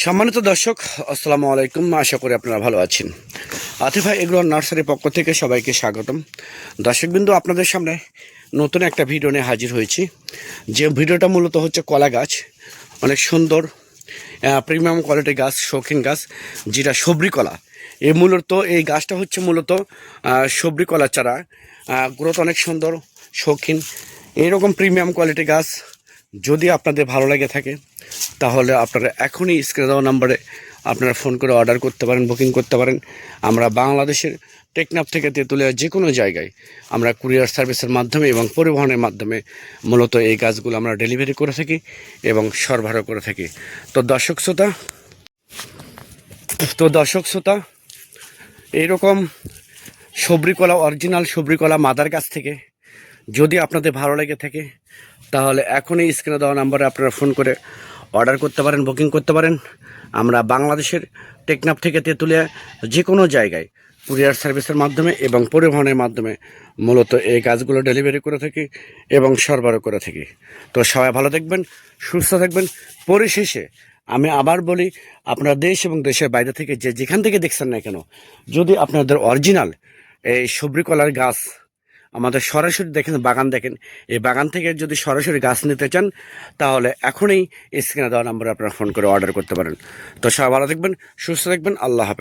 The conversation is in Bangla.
সম্মানিত দর্শক, আসসালামু আলাইকুম। আশা করি আপনারা ভালো আছেন। আতিফ ভাই এগ্রো নার্সারির পক্ষ থেকে সবাইকে স্বাগতম। দর্শকবৃন্দ, আপনাদের সামনে নতুন একটা ভিডিও নিয়ে হাজির হয়েছি। যে ভিডিওটা মূলত হচ্ছে কলা গাছ, অনেক সুন্দর প্রিমিয়াম কোয়ালিটির গাছ, শৌখিন গাছ, যেটা সবরি কলা। এই গাছটা হচ্ছে মূলত সবরি কলা চারা। গ্রোথ অনেক সুন্দর, শৌখিন, এইরকম প্রিমিয়াম কোয়ালিটির গাছ যদি আপনাদের ভালো লেগে থাকে তাহলে আপনারা এখনই স্ক্রিনে দেওয়া নাম্বারে আপনারা ফোন করে অর্ডার করতে পারেন, বুকিং করতে পারেন। আমরা বাংলাদেশের টেকনাফ থেকে তেঁতুলিয়া যে কোনো জায়গায় আমরা কুরিয়ার সার্ভিসের মাধ্যমে এবং পরিবহনের মাধ্যমে মূলত এই গাছগুলো আমরা ডেলিভারি করে থাকি এবং সরবরাহ করে থাকি। তো দর্শক শ্রোতা, এইরকম সবরি কলা, অরিজিনাল সবরি কলা মাদার গাছ থেকে যদি আপনাদের ভালো লেগে থাকে তাহলে এখনই স্ক্রিনে দেওয়া নাম্বারে আপনারা ফোন করে অর্ডার করতে পারেন, বুকিং করতে পারেন। আমরা বাংলাদেশের টেকনাফ থেকে তেঁতুলিয়া যে কোনো জায়গায় কুরিয়ার সার্ভিসের মাধ্যমে এবং পরিবহনের মাধ্যমে মূলত এই গাছগুলো ডেলিভারি করে থাকি এবং সরবরাহ করে থাকি। তো সবাই ভালো থাকবেন, সুস্থ থাকবেন। পরিশেষে আমি আবার বলি, আপনারা দেশ এবং দেশের বাইরে থেকে যেখান থেকে দেখছেন না কেন, যদি আপনাদের অরিজিনাল এই সবরি কলার গাছ আমাদের সরাসরি দেখেন, বাগান দেখেন, এই বাগান থেকে যদি সরাসরি গাছ নিতে চান তাহলে এখনই স্ক্রিনে দেওয়া নাম্বারে আপনারা ফোন করে অর্ডার করতে পারেন। তো সবাই ভালো থাকবেন, সুস্থ থাকবেন। আল্লাহ হাফেজ।